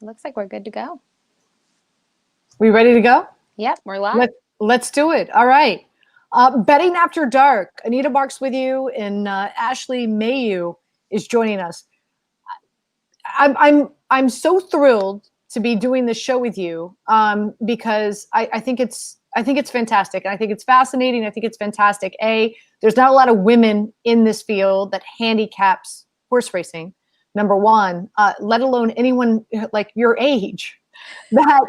Looks like we're good to go. We ready to go? Yep, we're live. Let's do it. All right. Betting After Dark. Anita Marks with you, and Ashley Mailloux is joining us. I'm so thrilled to be doing this show with you because I think it's fantastic, and I think it's fascinating. I think it's fantastic. There's not a lot of women in this field that handicaps horse racing. Number one, let alone anyone like your age. That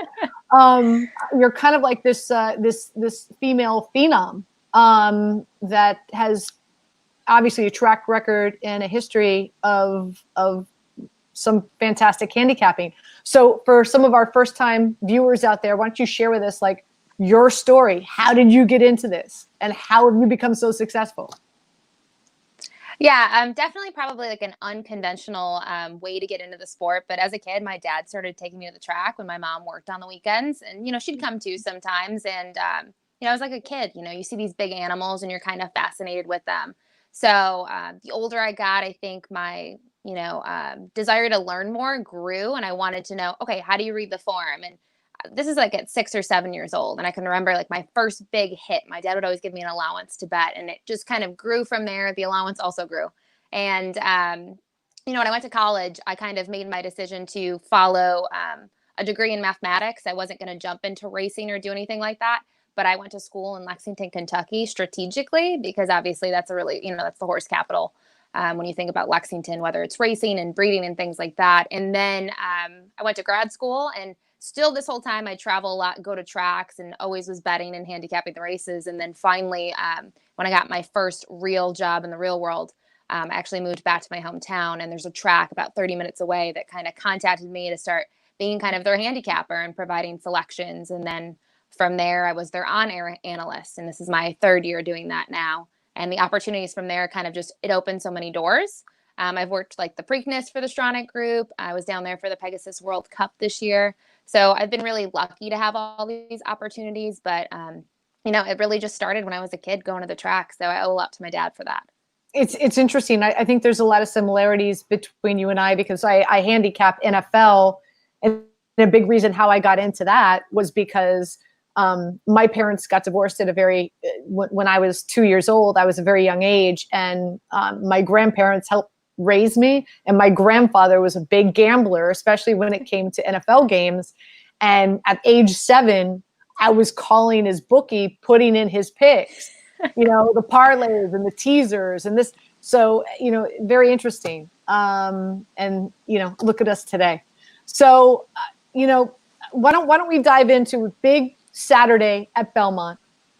you're kind of like this female phenom that has obviously a track record and a history of some fantastic handicapping. So for some of our first time viewers out there, why don't you share with us like your story? How did you get into this, and how have you become so successful? Yeah, definitely probably like an unconventional way to get into the sport. But as a kid, my dad started taking me to the track when my mom worked on the weekends. And, she'd come too sometimes. And, I was like a kid, you see these big animals and you're kind of fascinated with them. So the older I got, I think my, desire to learn more grew. And I wanted to know, okay, how do you read the form? And this is like at 6 or 7 years old. And I can remember like my first big hit, my dad would always give me an allowance to bet. And it just kind of grew from there. The allowance also grew. And, when I went to college, I kind of made my decision to follow a degree in mathematics. I wasn't going to jump into racing or do anything like that. But I went to school in Lexington, Kentucky strategically, because obviously that's a really, that's the horse capital. When you think about Lexington, whether it's racing and breeding and things like that. And then I went to grad school, and still this whole time I travel a lot, go to tracks, and always was betting and handicapping the races. And then finally, when I got my first real job in the real world, I actually moved back to my hometown, and there's a track about 30 minutes away that kind of contacted me to start being kind of their handicapper and providing selections. And then from there, I was their on-air analyst, and this is my third year doing that now. And the opportunities from there kind of just, it opened so many doors. I've worked like the Preakness for the Stronach Group. I was down there for the Pegasus World Cup this year. So I've been really lucky to have all these opportunities. But, it really just started when I was a kid going to the track. So I owe a lot to my dad for that. It's interesting. I think there's a lot of similarities between you and I, because I handicap NFL, and a big reason how I got into that was because my parents got divorced at when I was 2 years old. I was a very young age, and my grandparents helped raise me. And my grandfather was a big gambler, especially when it came to NFL games. And at age 7, I was calling his bookie, putting in his picks, the parlays and the teasers and this. So, very interesting. And, look at us today. So, why don't we dive into a big Saturday at Belmont,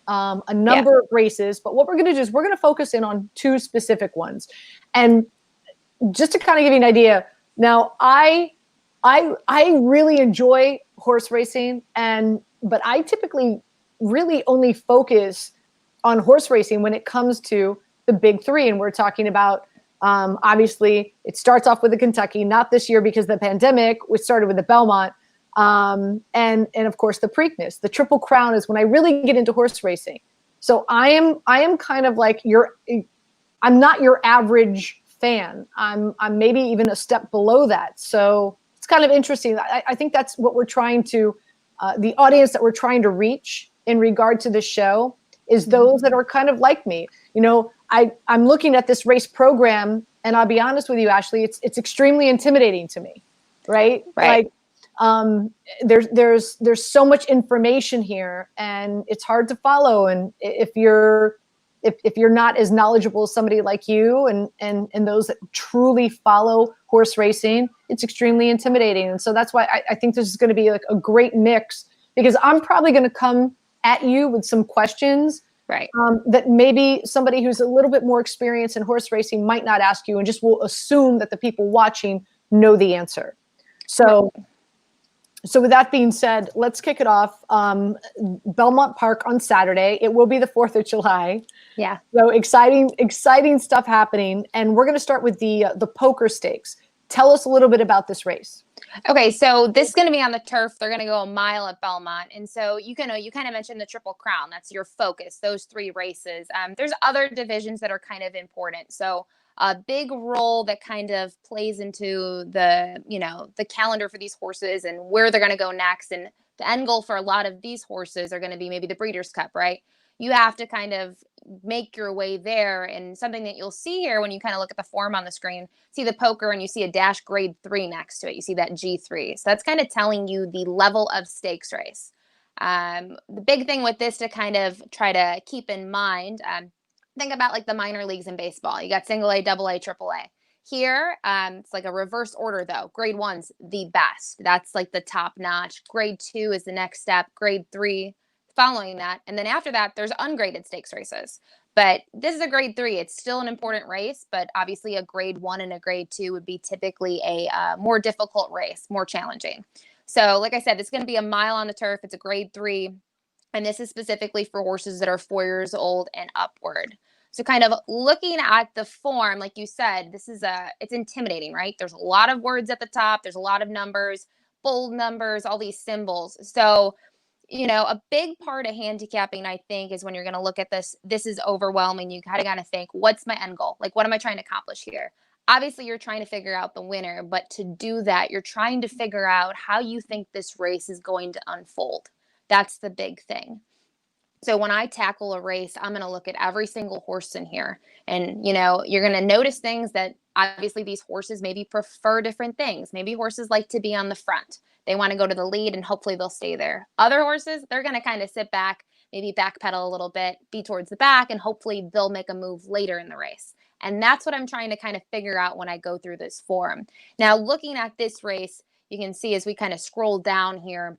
a number of races, but what we're going to do is we're going to focus in on 2 specific ones. And just to kind of give you an idea, now I really enjoy horse racing, but I typically really only focus on horse racing when it comes to the big 3. And we're talking about, obviously it starts off with the Kentucky, not this year because of the pandemic, which started with the Belmont. And of course the Preakness. The Triple Crown is when I really get into horse racing. So I am kind of like I'm not your average fan. I'm maybe even a step below that. So it's kind of interesting. I think that's what we're trying to, the audience that we're trying to reach in regard to the show is those that are kind of like me. I'm looking at this race program, and I'll be honest with you, Ashley, it's extremely intimidating to me, right? Right. Like, there's so much information here, and it's hard to follow. And if you're not as knowledgeable as somebody like you and those that truly follow horse racing, it's extremely intimidating. And so that's why I think this is going to be like a great mix, because I'm probably going to come at you with some questions, right, that maybe somebody who's a little bit more experienced in horse racing might not ask you, and just will assume that the people watching know the answer. So with that being said, let's kick it off. Belmont Park on Saturday. It will be the 4th of July. Yeah. So exciting stuff happening. And we're going to start with the poker stakes. Tell us a little bit about this race. Okay, so this is going to be on the turf. They're going to go a mile at Belmont. And so you kind of mentioned the Triple Crown. That's your focus, those 3 races. There's other divisions that are kind of important. So a big role that kind of plays into the, the calendar for these horses and where they're going to go next. And the end goal for a lot of these horses are going to be maybe the Breeders' Cup, right? You have to kind of make your way there. And something that you'll see here when you kind of look at the form on the screen, see the poker and you see a dash grade 3 next to it. You see that G3. So that's kind of telling you the level of stakes race. The big thing with this to kind of try to keep in mind, think about like the minor leagues in baseball. You got single A, double A, triple A. Here, it's like a reverse order though. Grade 1's the best. That's like the top notch. Grade 2 is the next step. Grade 3 following that. And then after that, there's ungraded stakes races. But this is a grade 3. It's still an important race, but obviously a grade 1 and a grade 2 would be typically a more difficult race, more challenging. So like I said, it's going to be a mile on the turf. It's a grade 3. And this is specifically for horses that are 4 years old and upward. So kind of looking at the form, like you said, it's intimidating, right? There's a lot of words at the top. There's a lot of numbers, bold numbers, all these symbols. So, a big part of handicapping, I think, is when you're going to look at this is overwhelming. You kind of think, what's my end goal? Like, what am I trying to accomplish here? Obviously, you're trying to figure out the winner, but to do that, you're trying to figure out how you think this race is going to unfold. That's the big thing. So when I tackle a race, I'm going to look at every single horse in here. And, you're going to notice things that obviously these horses maybe prefer different things. Maybe horses like to be on the front. They want to go to the lead and hopefully they'll stay there. Other horses, they're going to kind of sit back, maybe backpedal a little bit, be towards the back, and hopefully they'll make a move later in the race. And that's what I'm trying to kind of figure out when I go through this form. Now, looking at this race, you can see as we kind of scroll down here,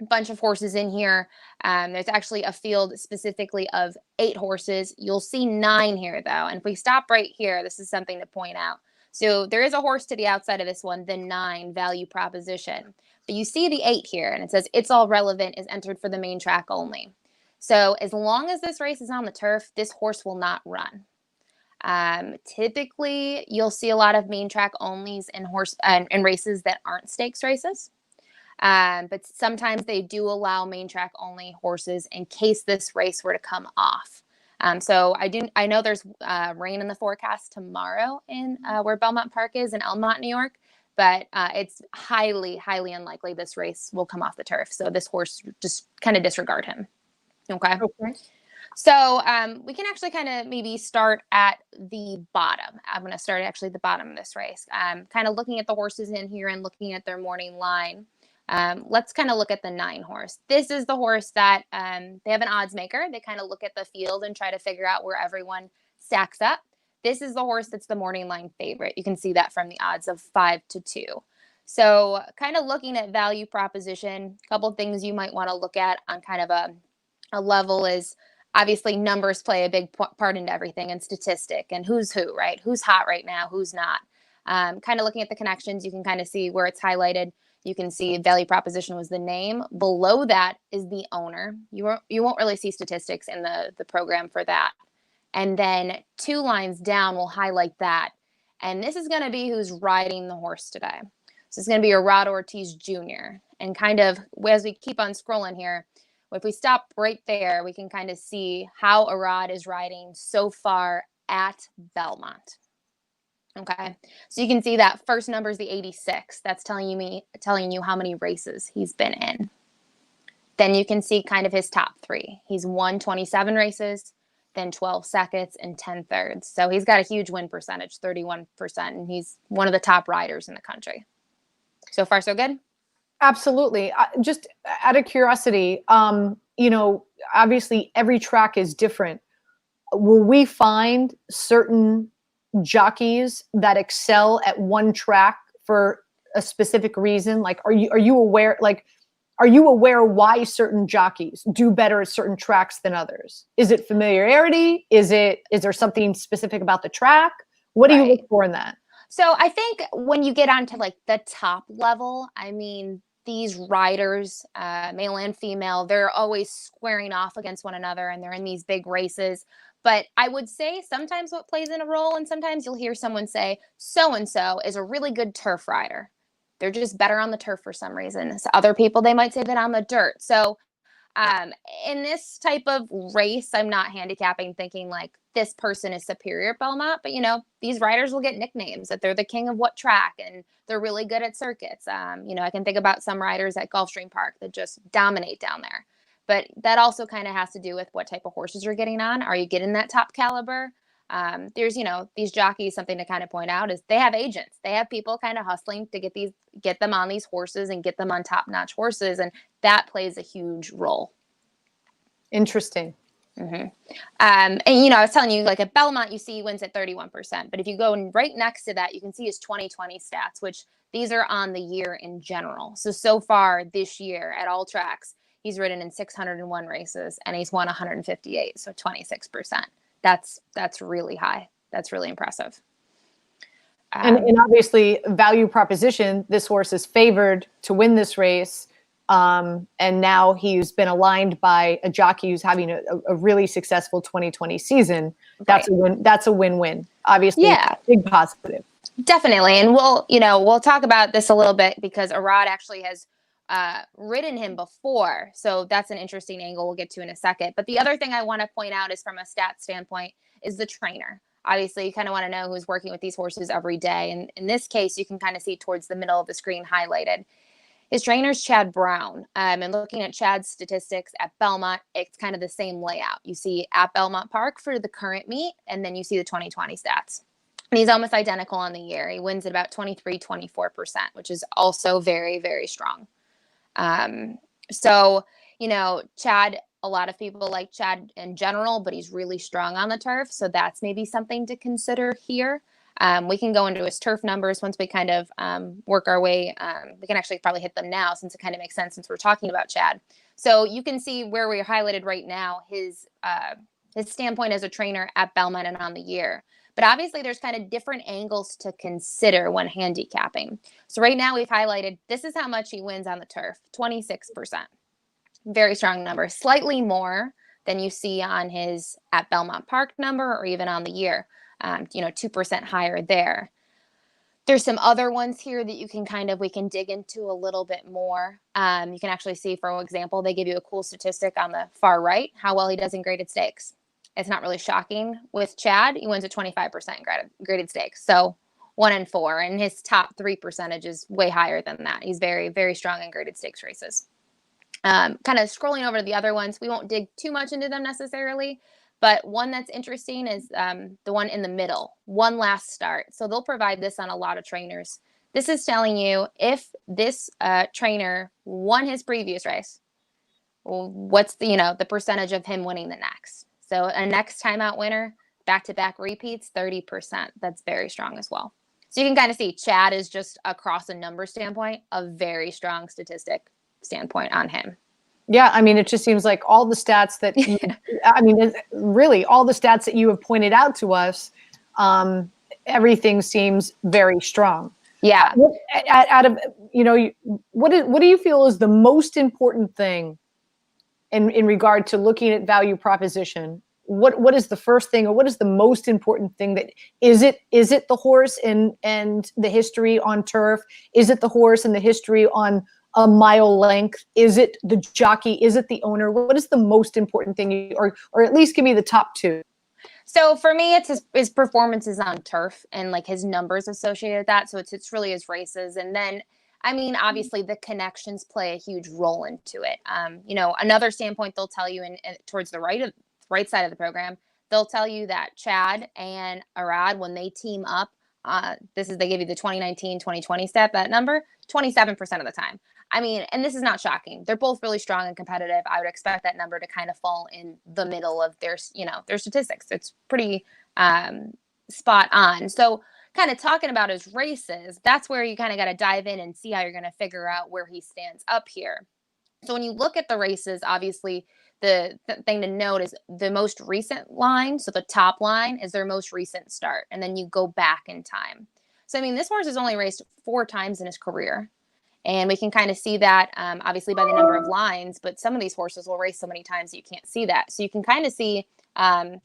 bunch of horses in here. There's actually a field specifically of 8 horses. You'll see 9 here though. And if we stop right here, this is something to point out. So there is a horse to the outside of this one, the 9 value proposition. But you see the 8 here and it says it's all relevant is entered for the main track only. So as long as this race is on the turf, this horse will not run. Typically you'll see a lot of main track onlys in races that aren't stakes races. But sometimes they do allow main track only horses in case this race were to come off. So I know there's rain in the forecast tomorrow in where Belmont Park is in Elmont, New York, but it's highly, highly unlikely this race will come off the turf. So this horse, just kind of disregard him. Okay. So we can actually kind of maybe start at the bottom. I'm going to start actually at the bottom of this race. Kind of looking at the horses in here and looking at their morning line. Let's kind of look at the 9 horse. This is the horse that they have an odds maker. They kind of look at the field and try to figure out where everyone stacks up. This is the horse that's the morning line favorite. You can see that from the odds of 5-2. So kind of looking at value proposition, a couple of things you might want to look at on kind of a level is obviously numbers play a big part into everything, and statistic and who's who, right? Who's hot right now, who's not. Kind of looking at the connections, you can kind of see where it's highlighted. You can see value proposition was the name. Below that is the owner. You won't really see statistics in the program for that. And then 2 lines down will highlight that. And this is going to be who's riding the horse today. So it's going to be Arad Ortiz Jr. And kind of as we keep on scrolling here, if we stop right there, we can kind of see how Arad is riding so far at Belmont. Okay, so you can see that first number is the 86. That's telling you how many races he's been in. Then you can see kind of his top 3. He's won 27 races, then 12 seconds, and 10 thirds. So he's got a huge win percentage, 31%, and he's one of the top riders in the country. So far, so good? Absolutely. Just out of curiosity, obviously every track is different. Will we find certain jockeys that excel at one track for a specific reason? Like, are you aware why certain jockeys do better at certain tracks than others? Is it familiarity? Is there something specific about the track? What do you look for in that? So I think when you get onto like the top level, I mean, these riders, male and female, they're always squaring off against one another and they're in these big races. But I would say sometimes what plays in a role, and sometimes you'll hear someone say, so-and-so is a really good turf rider. They're just better on the turf for some reason. So other people, they might say that on the dirt. So In this type of race, I'm not handicapping thinking like this person is superior at Belmont, but these riders will get nicknames that they're the king of what track and they're really good at circuits. I can think about some riders at Gulfstream Park that just dominate down there. But that also kind of has to do with what type of horses you're getting on. Are you getting that top caliber? There's, these jockeys, something to kind of point out is they have agents. They have people kind of hustling to get them on these horses and get them on top-notch horses. And that plays a huge role. Interesting. Mm-hmm. And, I was telling you, like at Belmont, you see he wins at 31%. But if you go right next to that, you can see his 2020 stats, which these are on the year in general. So far this year at all tracks, he's ridden in 601 races and he's won 158. So 26%. That's really high. That's really impressive. And obviously value proposition, this horse is favored to win this race. And now he's been aligned by a jockey who's having a really successful 2020 season. That's right. That's a win-win. Obviously, yeah. Big positive. Definitely. And we'll talk about this a little bit because Arad actually has ridden him before. So that's an interesting angle we'll get to in a second. But the other thing I want to point out is from a stat standpoint is the trainer. Obviously, you kind of want to know who's working with these horses every day. And in this case, you can kind of see towards the middle of the screen highlighted. His trainer's Chad Brown. And looking at Chad's statistics at Belmont, it's kind of the same layout. You see at Belmont Park for the current meet, and then you see the 2020 stats. And he's almost identical on the year. He wins at about 24%, which is also very, very strong. Chad, a lot of people like Chad in general, but he's really strong on the turf. So that's maybe something to consider here. We can go into his turf numbers once we kind of work our way. We can actually probably hit them now since it kind of makes sense since we're talking about Chad. So you can see where we're highlighted right now, his standpoint as a trainer at Belmont and on the year. But obviously there's kind of different angles to consider when handicapping. So right now we've highlighted, this is how much he wins on the turf, 26%. Very strong number, slightly more than you see on his at Belmont Park number or even on the year, 2% higher there. There's some other ones here that we can dig into a little bit more. You can actually see, for example, they give you a cool statistic on the far right, how well he does in graded stakes. It's not really shocking with Chad. He wins at 25% graded stakes. So 1 in 4, and his top 3 percentage is way higher than that. He's very, very strong in graded stakes races. Kind of scrolling over to the other ones, we won't dig too much into them necessarily, but one that's interesting is the one in the middle, one last start. So they'll provide this on a lot of trainers. This is telling you if this trainer won his previous race, what's the percentage of him winning the next. So a next timeout winner, back-to-back repeats, 30%. That's very strong as well. So you can kind of see Chad is just across a number standpoint, a very strong statistic standpoint on him. Yeah, I mean, it just seems like all the stats that, really all the stats that you have pointed out to us, everything seems very strong. Yeah. Out of, what do you feel is the most important thing in regard to looking at value proposition? What is the first thing, or what is the most important thing? That is it the horse and the history on turf? Is it the horse and the history on a mile length? Is it the jockey? Is it the owner? What is the most important thing, or at least give me the top 2? So for me, it's his performances on turf and like his numbers associated with that. So it's really his races. And then, obviously the connections play a huge role into it. Another standpoint they'll tell you in towards the right side of the program, they'll tell you that Chad and Arad, when they team up, they give you the 2019, 2020 stat, that number, 27% of the time. And this is not shocking. They're both really strong and competitive. I would expect that number to kind of fall in the middle of their statistics. It's pretty spot on. So kind of talking about his races, that's where you kind of got to dive in and see how you're going to figure out where he stands up here. So when you look at the races, obviously the thing to note is the most recent line. So the top line is their most recent start. And then you go back in time. So, this horse has only raced 4 times in his career. And we can kind of see that, obviously, by the number of lines. But some of these horses will race so many times that you can't see that. So you can kind of see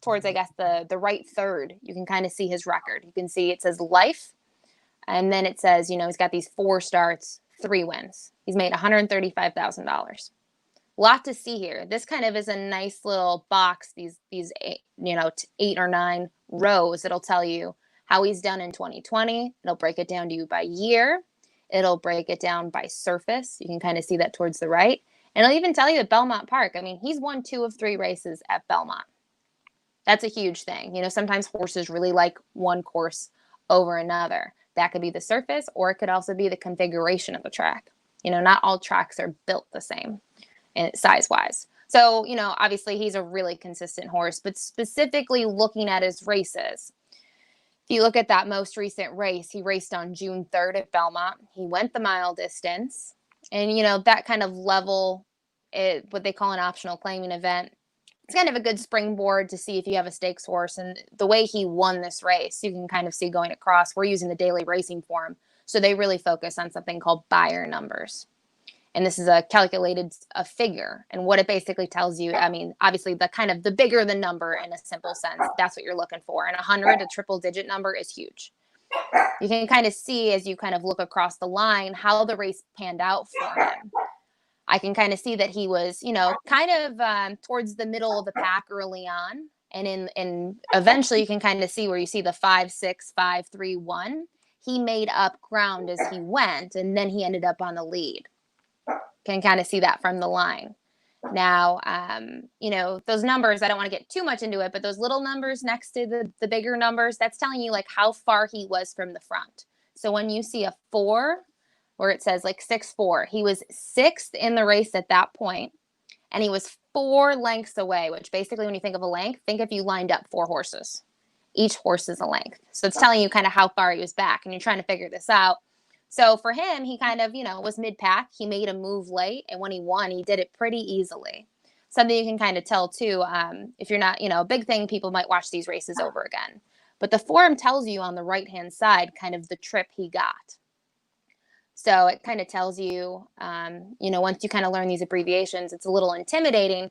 towards, I guess, the right third, you can kind of see his record. You can see it says life. And then it says, he's got these 4 starts, 3 wins. He's made $135,000. lot to see here. This kind of is a nice little box, these 8 or 9 rows. It'll tell you how he's done in 2020. It'll break it down to you by year. It'll break it down by surface. You can kind of see that towards the right. And it'll even tell you at Belmont Park. I mean, he's won 2 of 3 races at Belmont. That's a huge thing. Sometimes horses really like one course over another. That could be the surface, or it could also be the configuration of the track. Not all tracks are built the same size-wise. So, obviously he's a really consistent horse, but specifically looking at his races, if you look at that most recent race, he raced on June 3rd at Belmont. He went the mile distance, and, that kind of level, what they call an optional claiming event, it's kind of a good springboard to see if you have a stakes horse. And the way he won this race, you can kind of see going across. We're using the daily racing form, so they really focus on something called Beyer numbers. And this is a calculated figure. And what it basically tells you, I mean, obviously the bigger the number in a simple sense, that's what you're looking for. And 100, a triple digit number, is huge. You can kind of see as you kind of look across the line how the race panned out for him. I can kind of see that he was, kind of towards the middle of the pack early on. And eventually you can kind of see where you see the 5, 6, 5, 3, 1. He made up ground as he went, and then he ended up on the lead. Can kind of see that from the line. Now, those numbers, I don't want to get too much into it, but those little numbers next to the bigger numbers, that's telling you like how far he was from the front. So when you see a 4, where it says like 6'4", he was 6th in the race at that point, and he was 4 lengths away, which basically when you think of a length, think if you lined up 4 horses. Each horse is a length. So it's telling you kind of how far he was back, and you're trying to figure this out. So for him, he kind of, was mid-pack. He made a move late, and when he won, he did it pretty easily. Something you can kind of tell, too, if you're not, a big thing, people might watch these races over again. But the form tells you on the right-hand side kind of the trip he got. So it kind of tells you, once you kind of learn these abbreviations, it's a little intimidating.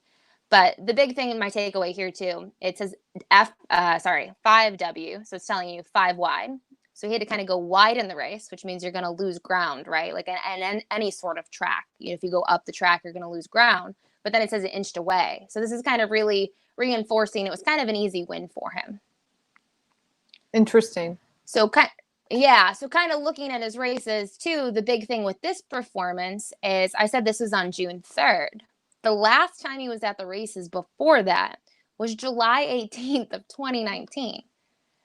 But the big thing in my takeaway here, too, it says 5W. So it's telling you 5 wide. So he had to kind of go wide in the race, which means you're going to lose ground, right? Like and any sort of track. If you go up the track, you're going to lose ground. But then it says it inched away. So this is kind of really reinforcing it was kind of an easy win for him. Interesting. So kind of looking at his races, too, the big thing with this performance is, I said this was on June 3rd. The last time he was at the races before that was July 18th of 2019.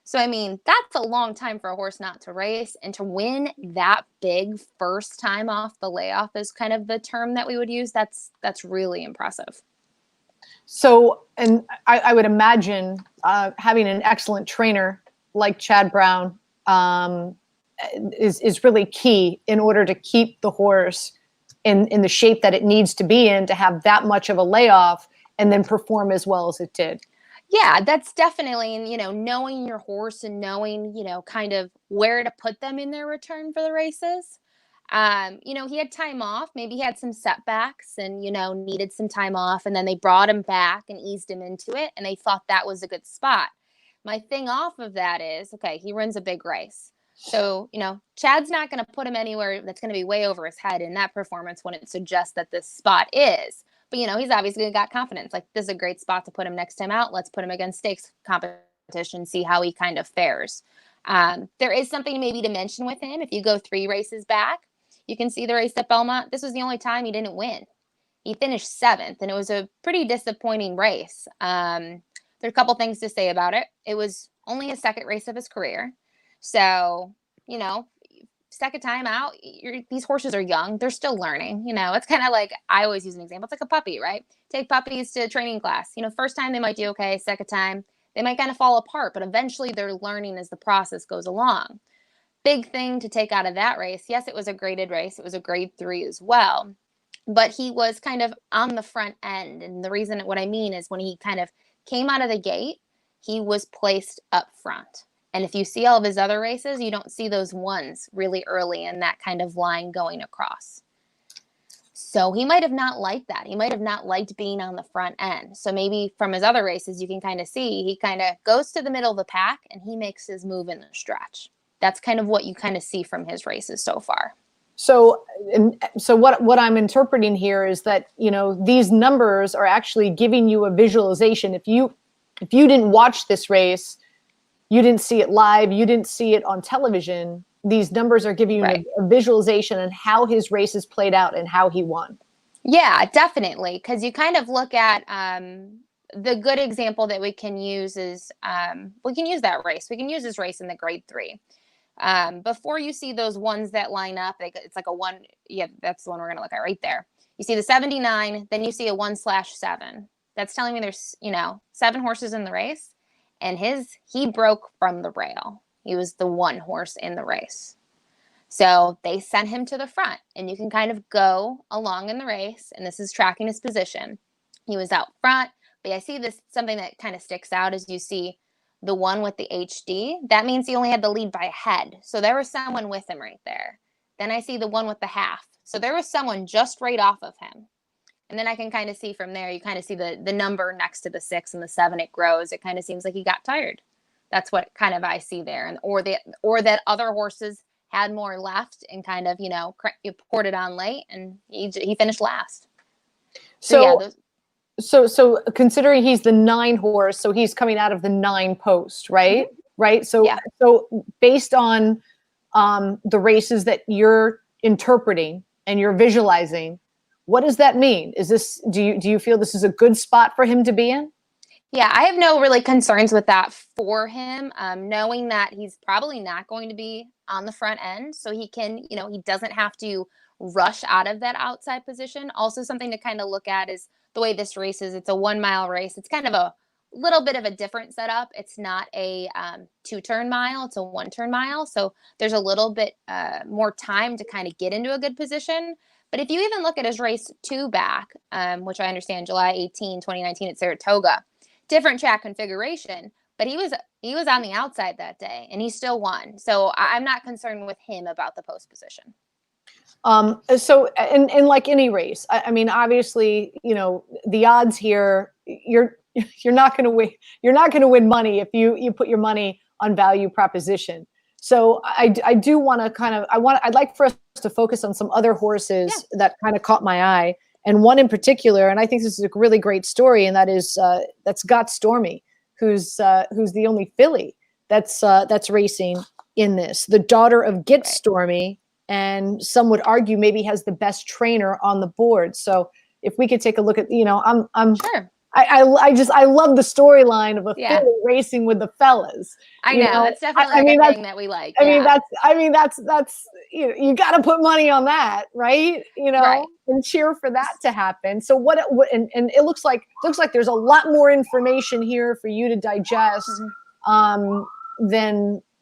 So, I mean, that's a long time for a horse not to race, and to win that big first time off the layoff is kind of the term that we would use. That's really impressive. So, and I would imagine having an excellent trainer like Chad Brown is really key in order to keep the horse in the shape that it needs to be in to have that much of a layoff and then perform as well as it did. Yeah, that's definitely, knowing your horse and knowing, kind of where to put them in their return for the races. He had time off. Maybe he had some setbacks and, needed some time off. And then they brought him back and eased him into it. And they thought that was a good spot. My thing off of that is, okay, he runs a big race. So, Chad's not going to put him anywhere that's going to be way over his head in that performance when it suggests that this spot is. But, he's obviously got confidence. Like, this is a great spot to put him next time out. Let's put him against stakes competition, see how he kind of fares. There is something maybe to mention with him. If you go 3 races back, you can see the race at Belmont. This was the only time he didn't win. He finished 7th, and it was a pretty disappointing race. There's a couple things to say about it. It was only his 2nd race of his career. So, second time out, these horses are young. They're still learning. It's kind of like, I always use an example. It's like a puppy, right? Take puppies to training class. First time they might do okay. Second time, they might kind of fall apart, but eventually they're learning as the process goes along. Big thing to take out of that race. Yes, it was a graded race. It was a grade 3 as well, but he was kind of on the front end. And the reason, what I mean is when he kind of came out of the gate, he was placed up front. And if you see all of his other races, you don't see those ones really early in that kind of line going across. So he might have not liked that. He might have not liked being on the front end. So maybe from his other races, you can kind of see he kind of goes to the middle of the pack and he makes his move in the stretch. That's kind of what you kind of see from his races so far. So what I'm interpreting here is that, these numbers are actually giving you a visualization. If you didn't watch this race, you didn't see it live, you didn't see it on television, these numbers are giving you a visualization on how his races played out and how he won. Yeah, definitely. Because you kind of look at the good example that we can use is we can use that race. We can use this race in the grade 3. Before you see those ones that line up, it's like a 1. Yeah, that's the one we're going to look at right there. You see the 79, then you see a 1/7. That's telling me there's, 7 horses in the race, and he broke from the rail. He was the 1 horse in the race. So they sent him to the front, and you can kind of go along in the race, and this is tracking his position. He was out front, but I see something that kind of sticks out is you see the one with the HD. That means he only had the lead by a head. So there was someone with him right there. Then I see the one with the half. So there was someone just right off of him. And then I can kind of see from there, you kind of see the number next to the 6 and the 7, it grows. It kind of seems like he got tired. That's what kind of I see there. And or that other horses had more left and kind of, you poured it on late, and he finished last. So considering he's the 9 horse, so he's coming out of the 9 post, right? Mm-hmm. Right. So based on the races that you're interpreting and you're visualizing, what does that mean? Do you feel this is a good spot for him to be in? Yeah, I have no really concerns with that for him, knowing that he's probably not going to be on the front end. So he can, he doesn't have to rush out of that outside position. Also, something to kind of look at is the way this race is. It's a 1-mile race. It's kind of a little bit of a different setup. It's not a 2-turn mile. It's a 1-turn mile. So there's a little bit more time to kind of get into a good position. But if you even look at his race 2 back, which I understand July 18, 2019 at Saratoga, different track configuration, but he was on the outside that day and he still won. So I'm not concerned with him about the post position. So in like any race, I mean, obviously, the odds here, you're not going to win. You're not going to win money if you put your money on value proposition. So I do want to I'd like for us to focus on some other horses that kind of caught my eye. And one in particular, and I think this is a really great story, and that's Got Stormy, who's the only filly that's racing in this. The daughter of Get Stormy, and some would argue maybe has the best trainer on the board. So if we could take a look at, I'm sure. I love the storyline of a filly racing with the fellas. I know that's definitely a thing that we like. That's you got to put money on that, right? And cheer for that to happen. So what and it looks like there's a lot more information here for you to digest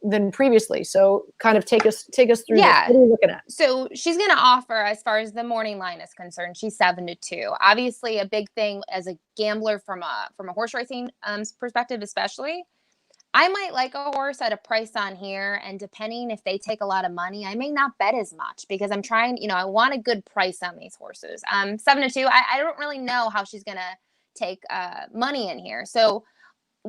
than previously. So kind of take us through this. What are you looking at? So she's going to offer, as far as the morning line is concerned, she's 7-2. Obviously a big thing as a gambler from a horse racing perspective, especially. I might like a horse at a price on here, and depending if they take a lot of money, I may not bet as much because I'm trying, I want a good price on these horses. 7-2, I don't really know how she's going to take money in here. So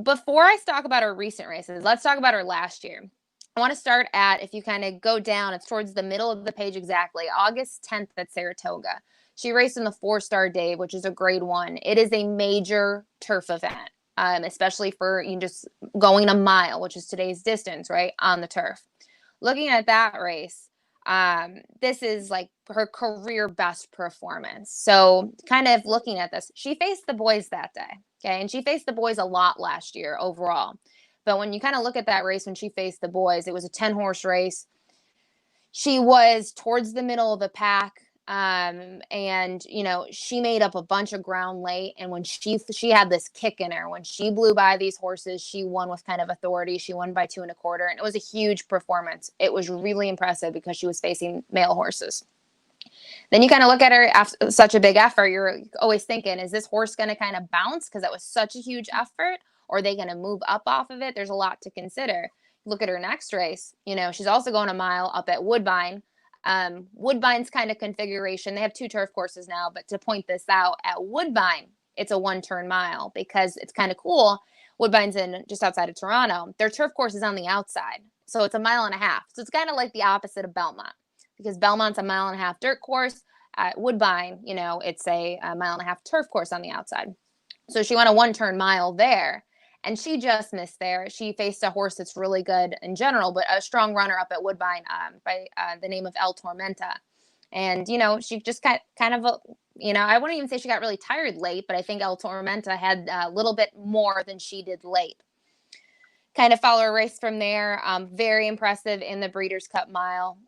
before I talk about her recent races, let's talk about her last year. I want to start at, if you kind of go down, it's towards the middle of the page exactly, August 10th at Saratoga. She raced in the 4-Star Dave, which is a grade 1. It is a major turf event, especially for just going a mile, which is today's distance, right, on the turf. Looking at that race, this is like her career best performance. So kind of looking at this, she faced the boys that day. Okay. And she faced the boys a lot last year overall. But when you kind of look at that race, when she faced the boys, it was a 10-horse race. She was towards the middle of the pack. And, she made up a bunch of ground late. And when she had this kick in her, when she blew by these horses, she won with kind of authority. She won by 2 1/4. And it was a huge performance. It was really impressive because she was facing male horses. Then you kind of look at her after such a big effort. You're always thinking, is this horse going to kind of bounce because that was such a huge effort? Or are they going to move up off of it? There's a lot to consider. Look at her next race. She's also going a mile up at Woodbine. Woodbine's kind of configuration. They have 2 turf courses now, but to point this out, at Woodbine, it's a 1-turn mile because it's kind of cool. Woodbine's in just outside of Toronto. Their turf course is on the outside. So it's a 1.5 miles. So it's kind of like the opposite of Belmont. because Belmont's a 1.5-mile dirt course. At Woodbine, you know, it's a 1.5-mile turf course on the outside. So she won a 1-turn mile there, and she just missed there. She faced a horse that's really good in general, but a strong runner up at Woodbine by the name of El Tormenta. And, you know, she just got kind of, you know, I wouldn't even say she got really tired late, but I think El Tormenta had a little bit more than she did late. Kind of follow a race from there. Very impressive in the Breeders' Cup Mile.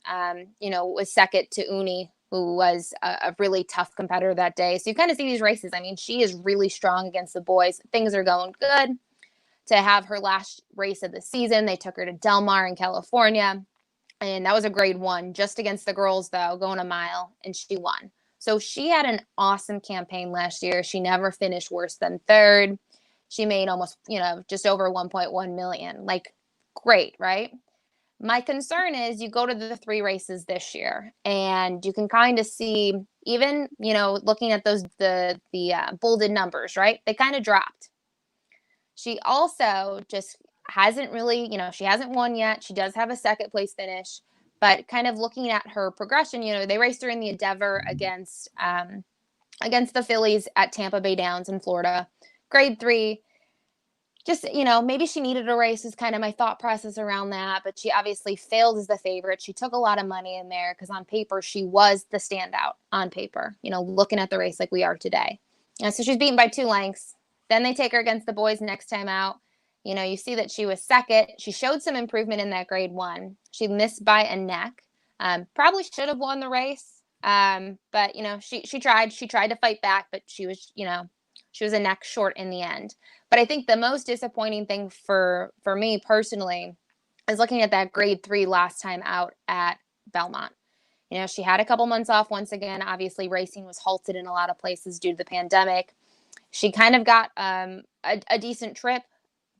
You know, was second to Uni, who was a really tough competitor that day. So you kind of see these races. I mean, she is really strong against the boys. Things are going good. To have her last race of the season, they took her to Del Mar in California. And that was a grade 1, just against the girls, though, going a mile, and she won. So she had an awesome campaign last year. She never finished worse than third. She made almost, you know, just over 1.1 million. Like, great, right? My concern is you go to the 3 races this year, and you can kind of see, even, you know, looking at those the bolded numbers, right? They kind of dropped. She also just hasn't really, you know, she hasn't won yet. She does have a second place finish, but kind of looking at her progression, you know, they raced her in the Endeavor against the Phillies at Tampa Bay Downs in Florida. Grade 3. Just, you know, maybe she needed a race is kind of my thought process around that, but she obviously failed as the favorite. She took a lot of money in there because on paper, she was the standout on paper, you know, looking at the race like we are today. And so she's beaten by 2 lengths. Then they take her against the boys next time out. You know, you see that she was second. She showed some improvement in that grade 1. She missed by a neck. Probably should have won the race. But, you know, she tried. She tried to fight back, but she was, you know, she was a neck short in the end. But I think the most disappointing thing for me personally is looking at that grade 3 last time out at Belmont. You know, she had a couple months off once again. Obviously, racing was halted in a lot of places due to the pandemic. She kind of got a decent trip,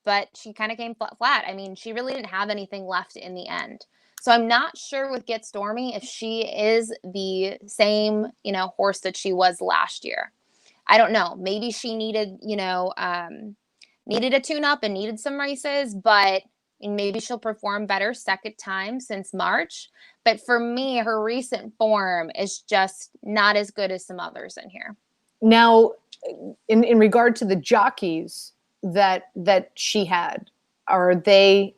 but she kind of came flat. I mean, she really didn't have anything left in the end. So I'm not sure with Get Stormy if she is the same, you know, horse that she was last year. I don't know. Maybe she needed, you know, needed a tune-up and needed some races, but maybe she'll perform better second time since March. But for me, her recent form is just not as good as some others in here. Now, in regard to the jockeys that she had, are they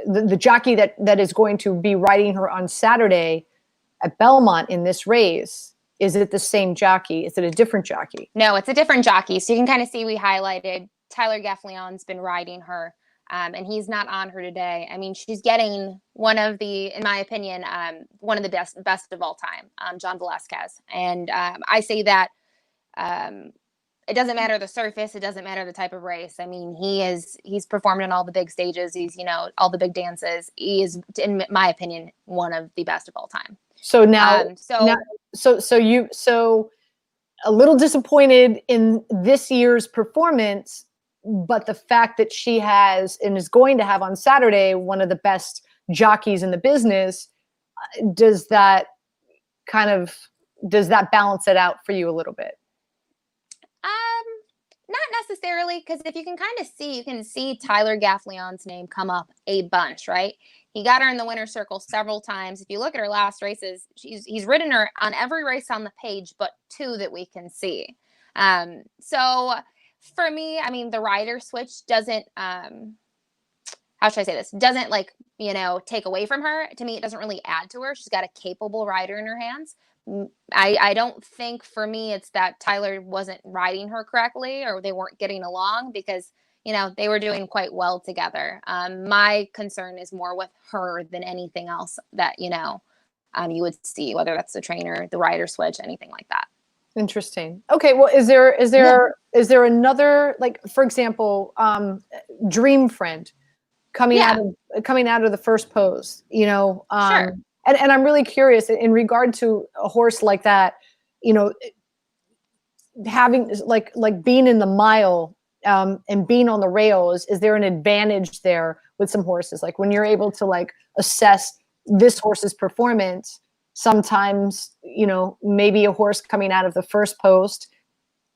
the jockey that is going to be riding her on Saturday at Belmont in this race? Is it the same jockey? Is it a different jockey? No, it's a different jockey. So you can kind of see we highlighted Tyler Gaffleon's been riding her, and he's not on her today. I mean, she's getting one of the, in my opinion, one of the best of all time, John Velasquez. And I say that it doesn't matter the surface. It doesn't matter the type of race. I mean, he's performed in all the big stages. He's, you know, all the big dances. He is, in my opinion, one of the best of all time. So now, so a little disappointed in this year's performance, but the fact that she has and is going to have on Saturday one of the best jockeys in the business, does that balance it out for you a little bit? Not necessarily, because if you can kind of see, you can see Tyler Gaffleon's name come up a bunch, right? He got her in the winner's circle several times. If you look at her last races, he's ridden her on every race on the page, but 2 that we can see. So for me, I mean, the rider switch doesn't, how should I say this? Doesn't, like, you know, take away from her. To me, it doesn't really add to her. She's got a capable rider in her hands. I don't think for me it's that Tyler wasn't riding her correctly or they weren't getting along, because, you know, they were doing quite well together. My concern is more with her than anything else that, you know, you would see, whether that's the trainer, the rider switch, anything like that. Interesting. Okay. Well, is there another, like, for example, Dream Friend coming out of the first pose, you know, Sure. And I'm really curious in regard to a horse like that, you know, having like being in the mile and being on the rails, is there an advantage there with some horses? Like when you're able to like assess this horse's performance, sometimes, you know, maybe a horse coming out of the first post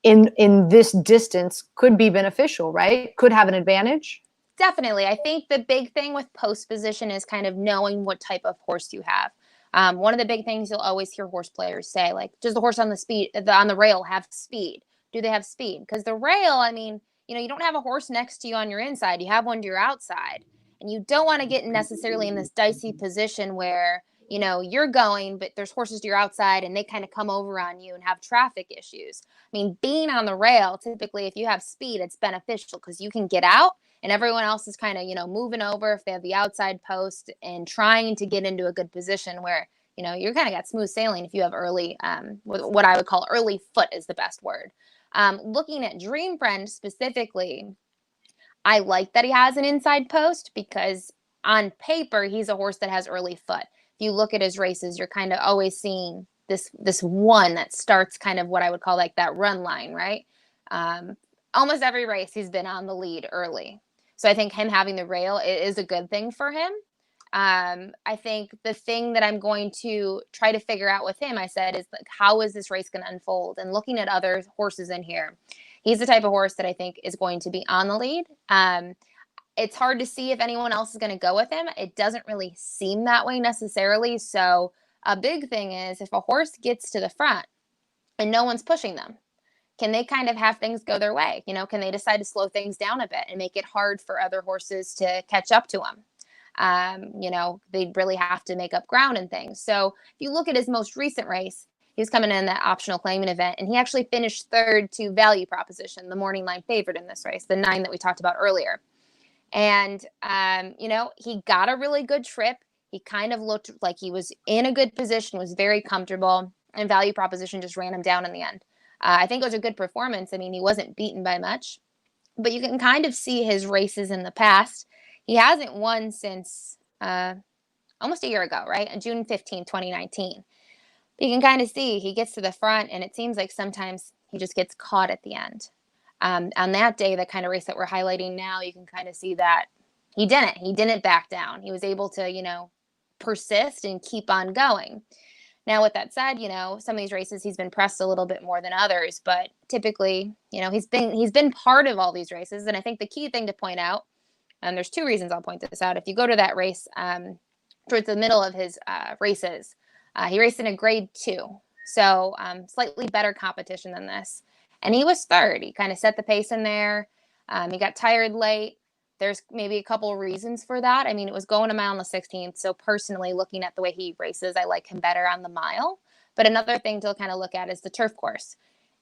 in this distance could be beneficial, right? Could have an advantage. Definitely. I think the big thing with post position is kind of knowing what type of horse you have. One of the big things you'll always hear horse players say, like, does the horse on the rail have speed? Do they have speed? Because the rail, I mean, you don't have a horse next to you on your inside. You have one to your outside. And you don't want to get necessarily in this dicey position where, you're going, but there's horses to your outside and they kind of come over on you and have traffic issues. I mean, being on the rail, typically, if you have speed, it's beneficial because you can get out and everyone else is kind of, moving over if they have the outside post and trying to get into a good position where, you're kind of got smooth sailing if you have early, what I would call early foot is the best word. Looking at Dream Friend specifically, I like that he has an inside post because on paper, he's a horse that has early foot. If you look at his races, you're kind of always seeing this one that starts kind of what I would call like that run line, right? Almost every race he's been on the lead early. So I think him having the rail is a good thing for him. I think the thing that I'm going to try to figure out with him, I said, is like, how is this race going to unfold? And looking at other horses in here, he's the type of horse that I think is going to be on the lead. It's hard to see if anyone else is going to go with him. It doesn't really seem that way necessarily. So a big thing is if a horse gets to the front and no one's pushing them, can they kind of have things go their way? Can they decide to slow things down a bit and make it hard for other horses to catch up to them? They really have to make up ground and things. So if you look at his most recent race, he was coming in that optional claiming event, and he actually finished third to Value Proposition, the morning line favorite in this race, the 9 that we talked about earlier. And, he got a really good trip. He kind of looked like he was in a good position, was very comfortable, and Value Proposition just ran him down in the end. I think it was a good performance. I mean, he wasn't beaten by much, but you can kind of see his races in the past. He hasn't won since almost a year ago, right? On June 15, 2019. But you can kind of see he gets to the front, and it seems like sometimes he just gets caught at the end. On that day, the kind of race that we're highlighting now, you can kind of see that he didn't back down. He was able to, persist and keep on going. Now, with that said, some of these races he's been pressed a little bit more than others, but typically, he's been part of all these races. And I think the key thing to point out, and there's 2 reasons I'll point this out. If you go to that race towards the middle of his races, he raced in a grade 2, so slightly better competition than this. And he was third. He kind of set the pace in there. He got tired late. There's maybe a couple of reasons for that. I mean, it was going a mile on the 16th. So personally, looking at the way he races, I like him better on the mile. But another thing to kind of look at is the turf course.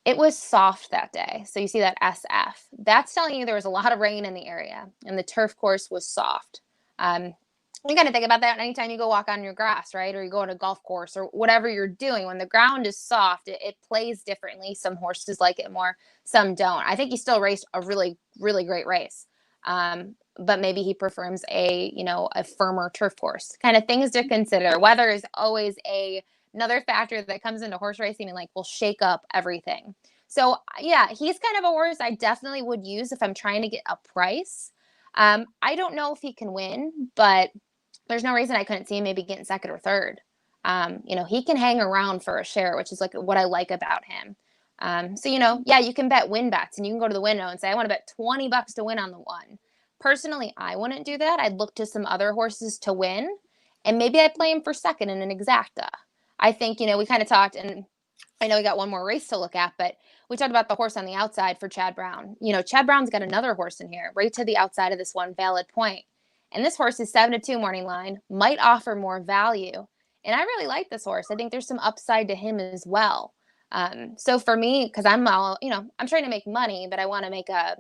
It was soft that day. So you see that SF. That's telling you there was a lot of rain in the area, and the turf course was soft. You kind of think about that anytime you go walk on your grass, right? Or you go on a golf course or whatever you're doing. When the ground is soft, it plays differently. Some horses like it more, some don't. I think he still raced a really, really great race. But maybe he prefers a firmer turf course. Kind of things to consider. Weather is always another factor that comes into horse racing and will shake up everything. So yeah, he's kind of a horse I definitely would use if I'm trying to get a price. I don't know if he can win, but there's no reason I couldn't see him maybe getting second or third. He can hang around for a share, which is like what I like about him. So, you can bet win bets, and you can go to the window and say, I want to bet $20 to win on the one. Personally, I wouldn't do that. I'd look to some other horses to win, and maybe I'd play him for second in an exacta. I think, we kind of talked, and I know we got one more race to look at, but we talked about the horse on the outside for Chad Brown. Chad Brown's got another horse in here right to the outside of this one, Valid Point. And this horse is 7-2 morning line, might offer more value. And I really like this horse. I think there's some upside to him as well. So for me, because I'm trying to make money, but I want to make a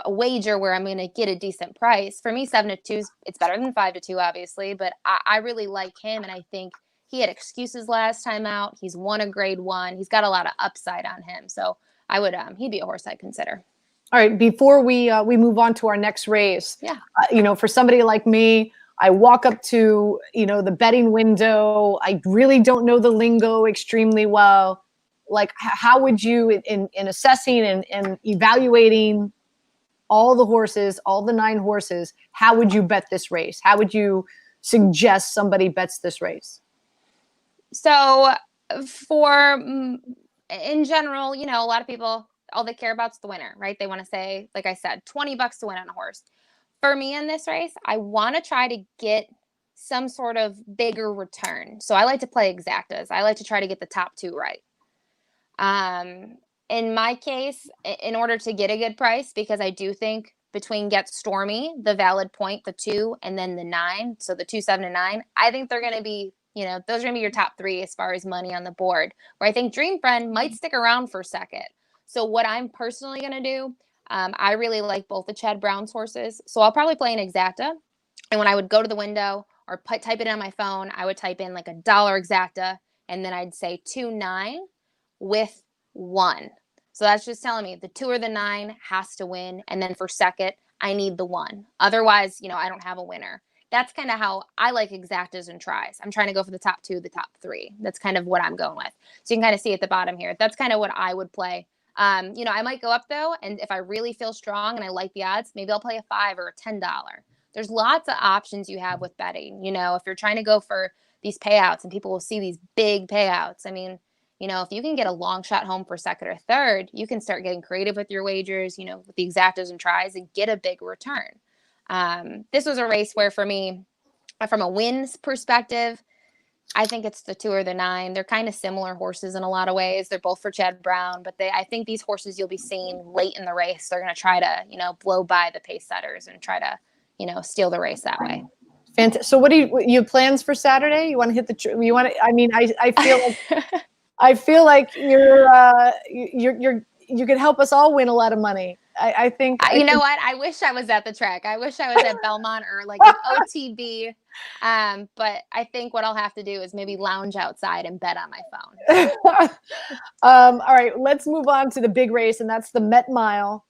wager where I'm going to get a decent price. For me, 7-2, it's better than 5-2, obviously, but I really like him. And I think he had excuses last time out. He's won a grade 1. He's got a lot of upside on him. So I would, he'd be a horse I'd consider. All right, before we move on to our next race, for somebody like me, I walk up to, the betting window. I really don't know the lingo extremely well. Like, how would you, in assessing and evaluating all the horses, all the 9 horses, how would you bet this race? How would you suggest somebody bets this race? So in general, a lot of people, all they care about is the winner, right? They want to say, like I said, $20 to win on a horse. For me in this race, I want to try to get some sort of bigger return. So I like to play exactas. I like to try to get the top 2 right. In my case, in order to get a good price, because I do think between Get Stormy, the Valid Point, the 2, and then the 9, so the 2, 7, and 9, I think they're going to be, those are going to be your top 3 as far as money on the board, where I think Dream Friend might stick around for a second. So what I'm personally going to do, I really like both the Chad Brown's horses, so I'll probably play an exacta, and when I would go to the window or type it in on my phone, I would type in like $1 exacta, and then I'd say 2, 9 with 1. So that's just telling me the 2 or the 9 has to win. And then for second, I need the 1. Otherwise, I don't have a winner. That's kind of how I like exactas and tries. I'm trying to go for the top 2, the top 3. That's kind of what I'm going with. So you can kind of see at the bottom here. That's kind of what I would play. I might go up though. And if I really feel strong and I like the odds, maybe I'll play a $5 or a $10. There's lots of options you have with betting. If you're trying to go for these payouts and people will see these big payouts. I mean, if you can get a long shot home for second or third, you can start getting creative with your wagers, with the exactas and tries and get a big return. This was a race where for me, from a wins perspective, I think it's the 2 or the 9. They're kind of similar horses in a lot of ways. They're both for Chad Brown, but I think these horses you'll be seeing late in the race, they're going to try to, blow by the pace setters and try to, steal the race that way. Fantastic. So what do you have plans for Saturday? You want to hit I feel like you could help us all win a lot of money. I think. What? I wish I was at the track. I wish I was at Belmont or like an OTB. But I think what I'll have to do is maybe lounge outside and bet on my phone. All right, let's move on to the big race, and that's the Met Mile.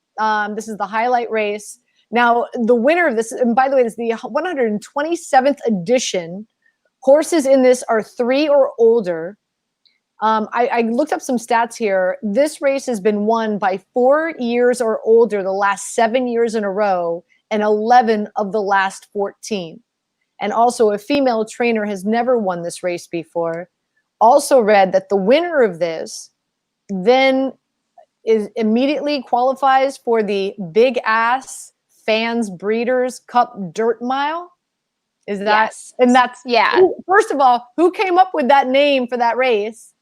This is the highlight race. Now, the winner of this, and by the way, this is the 127th edition. Horses in this are 3 or older. I looked up some stats here. This race has been won by 4 years or older the last 7 years in a row and 11 of the last 14. And also a female trainer has never won this race before. Also read that the winner of this then immediately qualifies for the Big Ass Fans Breeders' Cup Dirt Mile. Is that? Yes. And that's, yeah. First of all, who came up with that name for that race?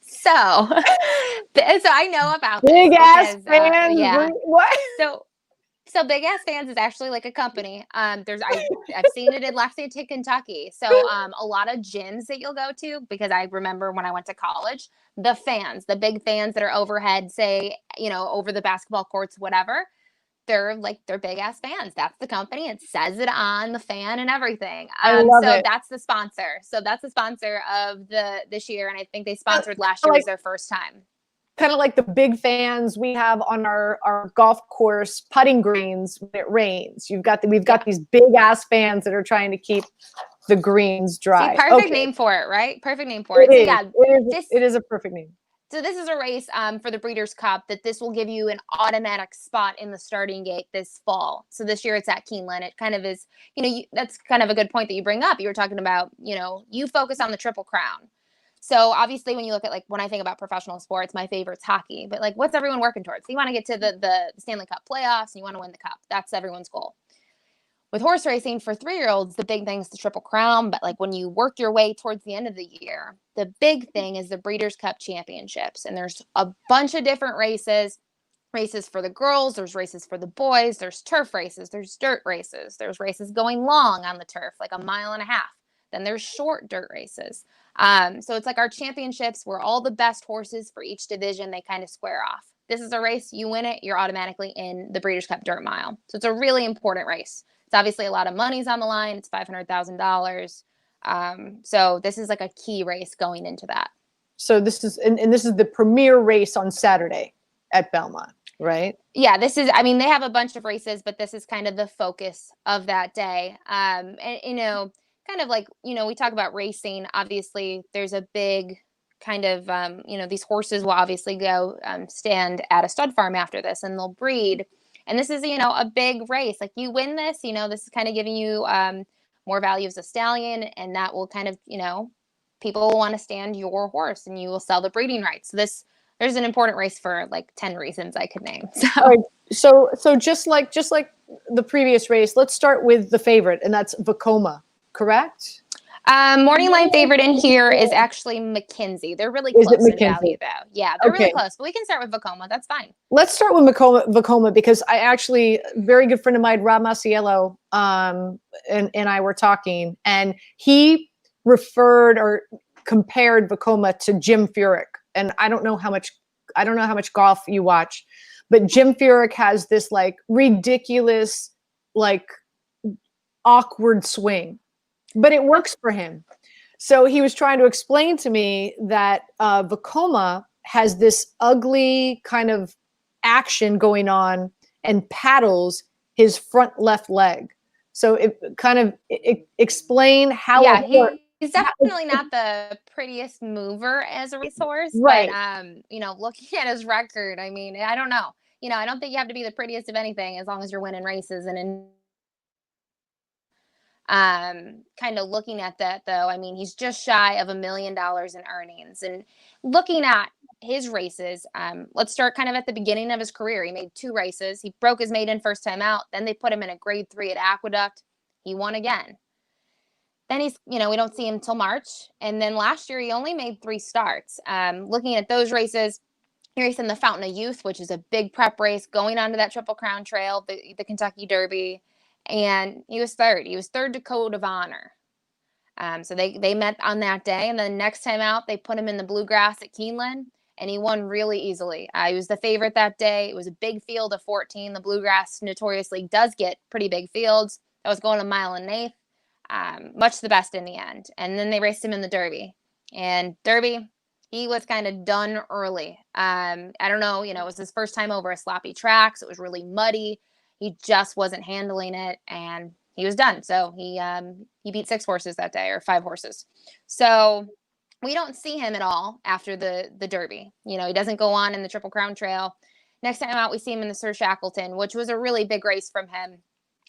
So I know about this. Big Ass Fans. Yeah. What? So Big Ass Fans is actually like a company. I've seen it in Lexington, Kentucky. So a lot of gyms that you'll go to, because I remember when I went to college, the big fans that are overhead, say, over the basketball courts, whatever, they're Big Ass Fans. That's the company. It says it on the fan and everything. I love it. That's the sponsor. So that's the sponsor of this year. And I think they sponsored last year was their first time. Kind of like the big fans we have on our golf course putting greens when it rains. We've got these big ass fans that are trying to keep the greens dry. Perfect name for it, right? Perfect name for it. It is a perfect name. So this is a race for the Breeders' Cup that this will give you an automatic spot in the starting gate this fall. So this year it's at Keeneland. It kind of is, that's kind of a good point that you bring up. You were talking about, you focus on the Triple Crown. So obviously when you look at when I think about professional sports, my favorite's hockey, but what's everyone working towards? So you want to get to the Stanley Cup playoffs and you want to win the cup. That's everyone's goal. With horse racing for 3-year-olds, the big thing is the Triple Crown. But when you work your way towards the end of the year, the big thing is the Breeders' Cup Championships. And there's a bunch of different races for the girls. There's races for the boys. There's turf races. There's dirt races. There's races going long on the turf, like 1.5 miles. Then there's short dirt races. So it's like our championships where all the best horses for each division, they kind of square off. This is a race. You win it, you're automatically in the Breeders' Cup Dirt Mile. So it's a really important race. It's obviously a lot of money's on the line. It's $500,000. So this is a key race going into that. So this is, and this is the premier race on Saturday at Belmont, right? Yeah, this is, they have a bunch of races, but this is kind of the focus of that day. And, kind of we talk about racing, obviously there's a big kind of, these horses will obviously go stand at a stud farm after this and they'll breed. And this is, a big race. You win this, this is kind of giving you more value as a stallion. And that will kind of, people will want to stand your horse and you will sell the breeding rights. So there's an important race for 10 reasons I could name. So just like the previous race, let's start with the favorite, and that's Vekoma. correct? Morning line favorite in here is actually Mackenzie. They're really Is it close in Mackenzie? value, though. Yeah, they're really Okay. close. But we can start with Vekoma. That's fine. Let's start with Vekoma because I actually, very good friend of mine, Rob Masiello, and I were talking, and he referred or compared Vekoma to Jim Furyk. And I don't know how much golf you watch, but Jim Furyk has this like ridiculous, like awkward swing, but it works for him. So he was trying to explain to me that Vekoma has this ugly kind of action going on and paddles his front left leg. So it kind of explain how. Yeah, he's definitely not the prettiest mover as a racehorse, right. But looking at his record, I mean, I don't know. I don't think you have to be the prettiest of anything as long as you're winning races. And kind of looking at that, though, I mean, he's just shy of $1 million in earnings. And looking at his races, let's start kind of at the beginning of his career. He made 2 races. He broke his maiden first time out. Then they put him in a grade 3 at Aqueduct. He won again. Then he's, we don't see him till March. And then last year, he only made 3 starts. Looking at those races, he raced in the Fountain of Youth, which is a big prep race, going onto that Triple Crown Trail, the Kentucky Derby. And he was third. He was third to Code of Honor. So they met on that day. And then next time out, they put him in the Bluegrass at Keeneland, and he won really easily. He was the favorite that day. It was a big field of 14. The Bluegrass notoriously does get pretty big fields. That was going a mile and an eighth. Much the best in the end. And then they raced him in the Derby. And Derby, he was kind of done early. I don't know, it was his first time over a sloppy track, so it was really muddy. He just wasn't handling it, and he was done. So he beat 6 horses that day, or 5 horses. So we don't see him at all after the Derby. He doesn't go on in the Triple Crown Trail. Next time out, we see him in the Sir Shackleton, which was a really big race from him.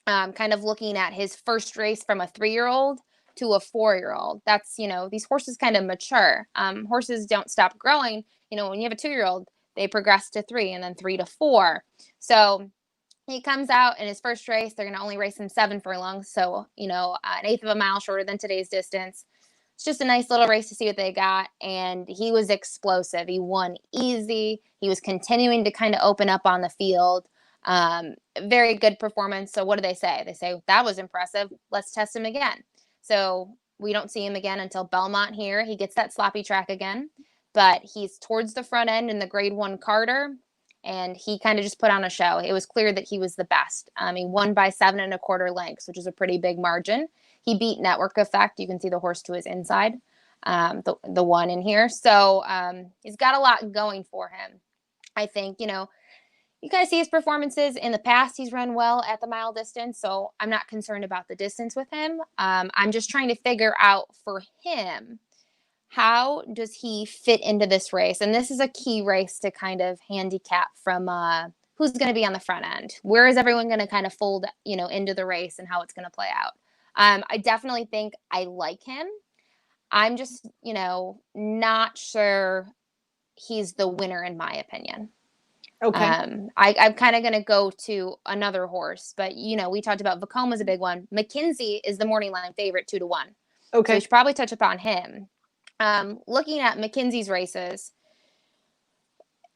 Kind of looking at his first race from a 3-year-old to a 4-year-old. That's, these horses kind of mature. Horses don't stop growing. When you have a 2-year-old, they progress to 3 and then 3 to 4. So he comes out in his first race. They're going to only race him 7 furlongs. So, an eighth of a mile shorter than today's distance. It's just a nice little race to see what they got. And he was explosive. He won easy. He was continuing to kind of open up on the field. Very good performance. So what do they say? They say, that was impressive. Let's test him again. So we don't see him again until Belmont here. He gets that sloppy track again. But he's towards the front end in the grade 1 Carter. And he kind of just put on a show. It was clear that he was the best. He won by 7 1/4 lengths, which is a pretty big margin. He beat Network Effect. You can see the horse to his inside, the one in here. So he's got a lot going for him. I think, you kind of see his performances in the past. He's run well at the mile distance, so I'm not concerned about the distance with him. I'm just trying to figure out for him, how does he fit into this race? And this is a key race to kind of handicap from who's going to be on the front end. Where is everyone going to kind of fold, into the race and how it's going to play out? I definitely think I like him. I'm just, not sure he's the winner in my opinion. Okay. I'm kind of going to go to another horse, but we talked about Vekoma's a big one. Mackenzie is the morning line favorite 2 to 1. Okay. So we should probably touch upon him. Looking at Mackenzie's races,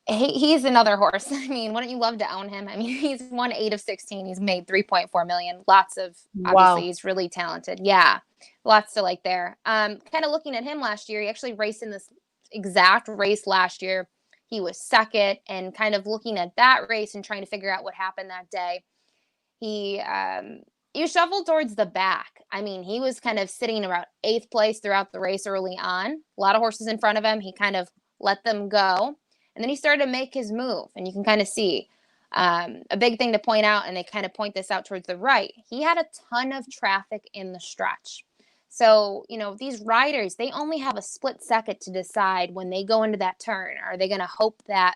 he's another horse. I mean, wouldn't you love to own him? I mean, he's won 8 of 16. He's made 3.4 million. Lots of, obviously, he's really talented. Yeah, lots to like there. Kind of looking at him last year, he actually raced in this exact race last year. He was second, and kind of looking at that race and trying to figure out what happened that day. He shuffled towards the back. I mean, he was kind of sitting around 8th place throughout the race early on. A lot of horses in front of him. He kind of let them go. And then he started to make his move. And you can kind of see a big thing to point out, and they kind of point this out towards the right. He had a ton of traffic in the stretch. So, these riders, they only have a split second to decide when they go into that turn. Are they going to hope that,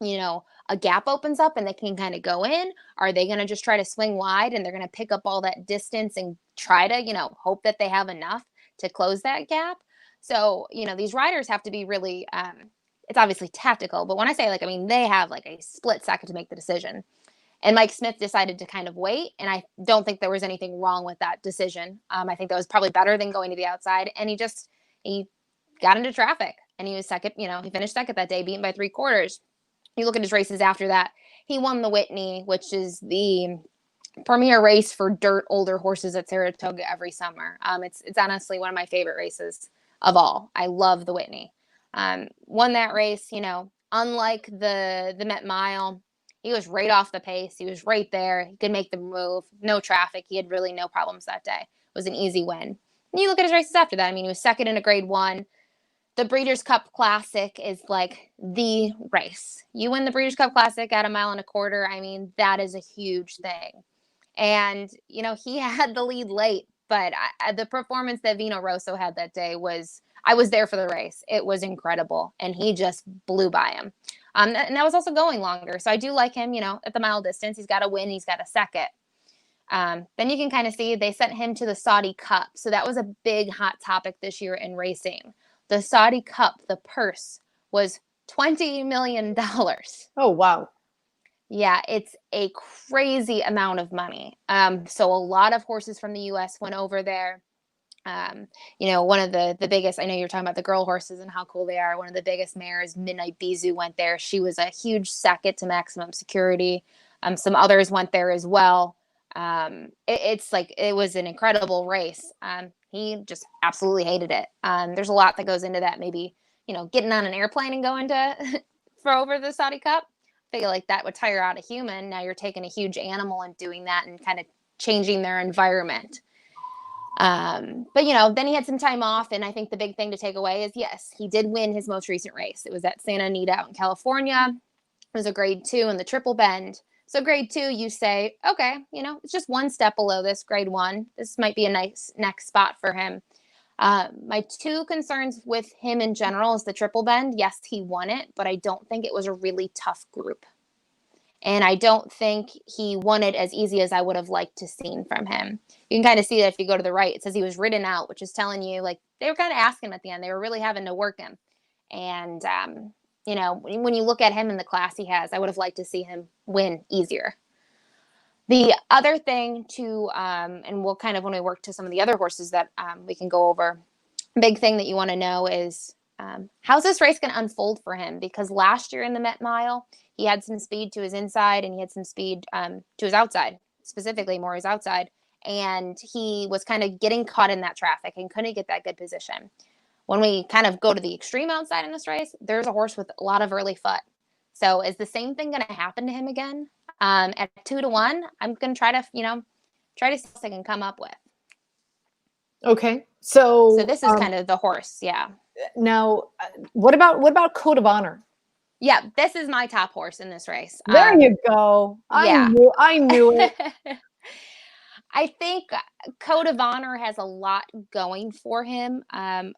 a gap opens up and they can kind of go in? Are they going to just try to swing wide and they're going to pick up all that distance and try to, hope that they have enough to close that gap? So, these riders have to be really, it's obviously tactical, but when I say they have like a split second to make the decision. And Mike Smith decided to kind of wait, and I don't think there was anything wrong with that decision. I think that was probably better than going to the outside, and he got into traffic, and he was second. He finished second that day, beaten by 3/4. You look at his races after that. He won the Whitney, which is the premier race for dirt older horses at Saratoga every summer. It's honestly one of my favorite races of all. I love the Whitney. Won that race. Unlike the Met Mile, he was right off the pace. He was right there. He could make the move. No traffic. He had really no problems that day. It was an easy win. And you look at his races after that. I mean, he was second in a Grade 1. The Breeders' Cup Classic is like the race. You win the Breeders' Cup Classic at 1.25 miles. I mean, that is a huge thing. And, he had the lead late, but the performance that Vino Rosso had that day I was there for the race. It was incredible. And he just blew by him. And that was also going longer. So I do like him, at the mile distance. He's got a win. He's got a second. Then you can kind of see they sent him to the Saudi Cup. So that was a big hot topic this year in racing. The Saudi Cup, the purse was $20 million. Oh, wow. Yeah, it's a crazy amount of money. So a lot of horses from the U.S. went over there. One of the biggest, I know you're talking about the girl horses and how cool they are. One of the biggest mares, Midnight Bisou, went there. She was a huge second to Maximum Security. Some others went there as well. It was an incredible race. He just absolutely hated it. There's a lot that goes into that. Maybe, getting on an airplane and going to for over the Saudi Cup. I feel like that would tire out a human. Now you're taking a huge animal and doing that and kind of changing their environment. But then he had some time off, and I think the big thing to take away is, yes, he did win his most recent race. It was at Santa Anita out in California. It was a Grade 2 in the Triple Bend. So Grade 2, you say, okay, it's just one step below this Grade 1. This might be a nice next spot for him. My two concerns with him in general is the Triple Bend. Yes, he won it, but I don't think it was a really tough group. And I don't think he won it as easy as I would have liked to seen from him. You can kind of see that if you go to the right. It says he was ridden out, which is telling you, they were kind of asking him at the end. They were really having to work him. And, when you look at him in the class he has, I would have liked to see him win easier. The other thing and we'll kind of, when we work to some of the other horses that we can go over, big thing that you want to know is how's this race going to unfold for him? Because last year in the Met Mile, he had some speed to his inside and he had some speed to his outside, specifically more his outside. And he was kind of getting caught in that traffic and couldn't get that good position. When we kind of go to the extreme outside in this race, there's a horse with a lot of early foot. So is the same thing going to happen to him again? At 2-1, I'm going to try to see what I can come up with. Okay. So this is kind of the horse. Yeah. Now, what about Code of Honor? Yeah, this is my top horse in this race. There you go. I knew it. I think Code of Honor has a lot going for him.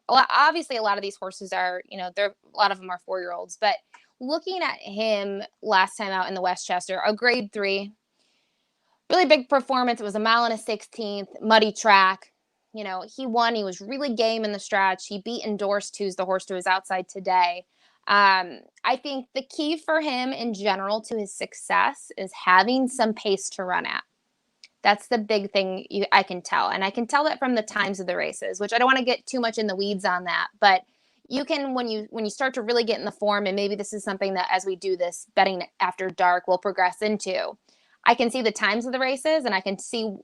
Obviously, a lot of these horses are, a lot of them are 4-year-olds. But looking at him last time out in the Westchester, a Grade 3, really big performance. It was 1.16 miles, muddy track. He won. He was really game in the stretch. He beat Endorsed, who's the horse to his outside today. I think the key for him in general to his success is having some pace to run at. That's the big thing I can tell. And I can tell that from the times of the races, which I don't want to get too much in the weeds on that. But you can, when you start to really get in the form, and maybe this is something that as we do this betting after dark, we'll progress into. I can see the times of the races, and I can see,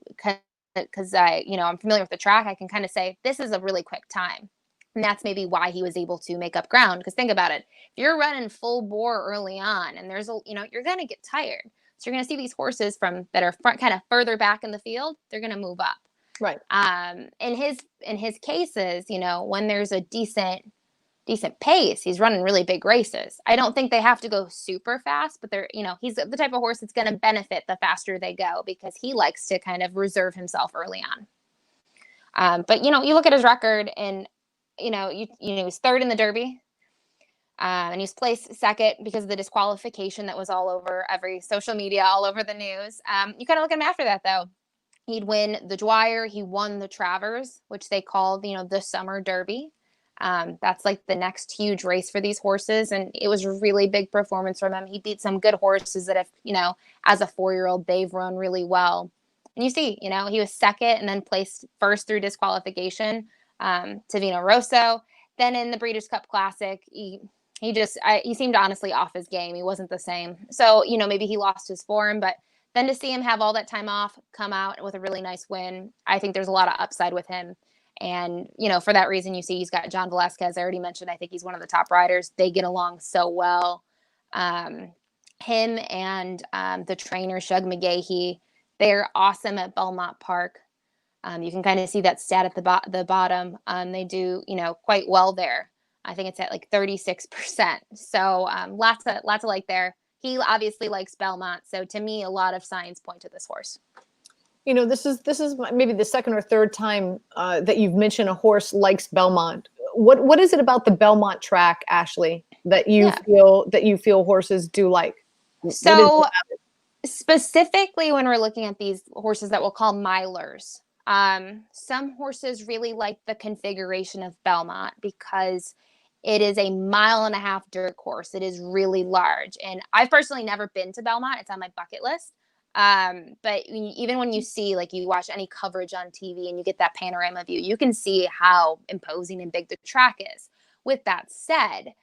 because I'm familiar with the track, I can kind of say, this is a really quick time. And that's maybe why he was able to make up ground. Because think about it. If you're running full bore early on, and you're going to get tired. So you're going to see these horses that are kind of further back in the field, they're going to move up. Right. in his cases, when there's a decent pace, he's running really big races. I don't think they have to go super fast, but he's the type of horse that's going to benefit the faster they go because he likes to kind of reserve himself early on. But you look at his record, and he's third in the Derby. And he's placed second because of the disqualification that was all over every social media, all over the news. You kind of look at him after that, though. He'd win the Dwyer. He won the Travers, which they call, the Summer Derby. That's like the next huge race for these horses. And it was a really big performance from him. He beat some good horses that have, as a 4-year-old, they've run really well. And you see, he was second and then placed first through disqualification to Vino Rosso. Then in the Breeders' Cup Classic, he seemed honestly off his game. He wasn't the same. So, maybe he lost his form, but then to see him have all that time off, come out with a really nice win, I think there's a lot of upside with him. And, for that reason, you see he's got John Velasquez. I already mentioned, I think he's one of the top riders. They get along so well. Him and the trainer, Shug McGahee, they're awesome at Belmont Park. You can kind of see that stat at the bottom. They do, quite well there. I think it's at like 36%. So lots of like there. He obviously likes Belmont. So to me, a lot of signs point to this horse. This is maybe the second or third time that you've mentioned a horse likes Belmont. What is it about the Belmont track, Ashley, that you feel horses do like? So specifically when we're looking at these horses that we'll call milers, some horses really like the configuration of Belmont because it is a 1.5 mile dirt course. It is really large. And I've personally never been to Belmont. It's on my bucket list. But even when you see, like, you watch any coverage on TV and you get that panorama view, you can see how imposing and big the track is. With that said,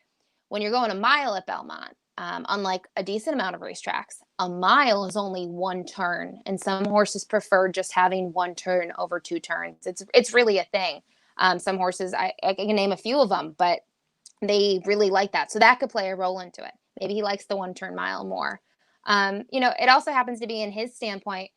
when you're going a mile at Belmont, unlike a decent amount of racetracks, a mile is only one turn, and some horses prefer just having one turn over 2 turns. It's really a thing. Some horses, I can name a few of them, but they really like that. So that could play a role into it. Maybe he likes the 1 turn mile more. It also happens to be in his standpoint,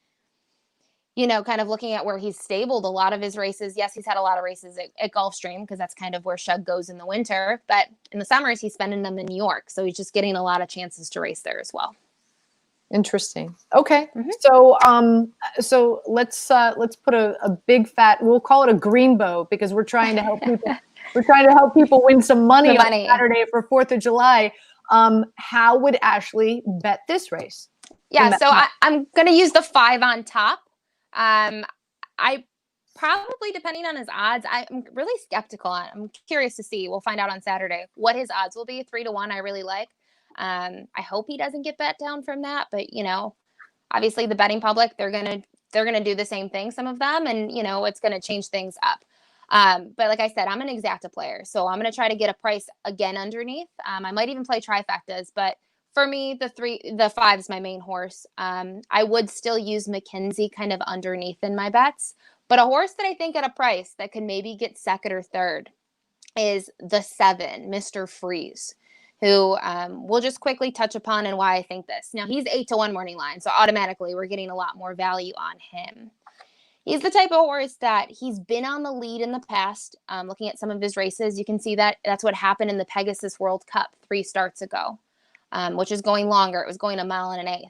kind of looking at where he's stabled a lot of his races. Yes, he's had a lot of races at Gulfstream because that's kind of where Shug goes in the winter. But in the summers, he's spending them in New York. So he's just getting a lot of chances to race there as well. Interesting. Okay. Mm-hmm. So let's put a big fat, we'll call it a green bow, because we're trying to help people. We're trying to help people win some money on Saturday for 4th of July. How would Ashley bet this race? Yeah, so I'm going to use the 5 on top. I probably, depending on his odds, I'm really skeptical on. I'm curious to see. We'll find out on Saturday what his odds will be. 3-1, I really like. I hope he doesn't get bet down from that, but obviously the betting public, they're gonna do the same thing, some of them, and it's gonna change things up. But like I said, I'm an exacta player, so I'm going to try to get a price again underneath. I might even play trifectas, but for me, the 5 is my main horse. I would still use Mackenzie kind of underneath in my bets, but a horse that I think at a price that could maybe get second or third is the 7, Mr. Freeze, who we'll just quickly touch upon and why I think this. Now, he's 8-1 morning line, so automatically we're getting a lot more value on him. He's the type of horse that he's been on the lead in the past. Looking at some of his races, you can see that that's what happened in the Pegasus World Cup 3 starts ago, which is going longer. It was going 1.1 miles.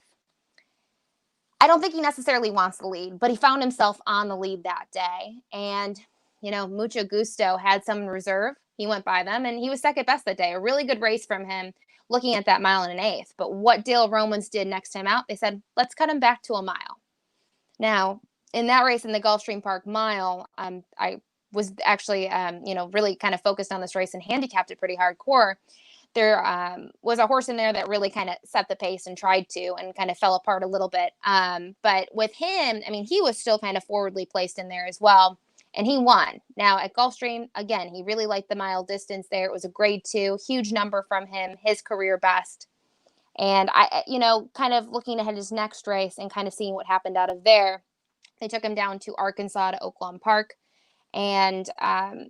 I don't think he necessarily wants the lead, but he found himself on the lead that day. And, Mucho Gusto had some in reserve. He went by them, and he was second best that day. A really good race from him looking at that 1.1 miles. But what Dale Romans did next time out, they said, let's cut him back to a mile. Now, in that race in the Gulfstream Park mile, I was actually, really kind of focused on this race and handicapped it pretty hardcore. There was a horse in there that really kind of set the pace and tried to, and kind of fell apart a little bit. But with him, he was still kind of forwardly placed in there as well, and he won. Now at Gulfstream, again, he really liked the mile distance there. It was a grade 2, huge number from him, his career best. And I, kind of looking ahead his next race and kind of seeing what happened out of there. They took him down to Arkansas to Oaklawn Park, and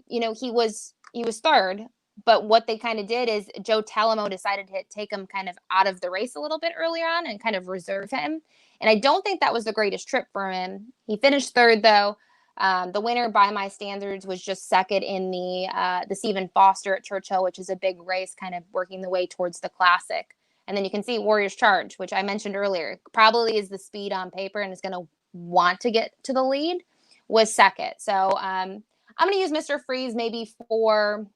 he was third. But what they kind of did is Joe Talamo decided to take him kind of out of the race a little bit earlier on and kind of reserve him. And I don't think that was the greatest trip for him. He finished third though. The winner by my standards was just second in the Stephen Foster at Churchill, which is a big race, kind of working the way towards the Classic. And then you can see Warriors Charge, which I mentioned earlier, probably is the speed on paper and is going to want to get to the lead, was second. So I'm going to use Mr. Freeze maybe for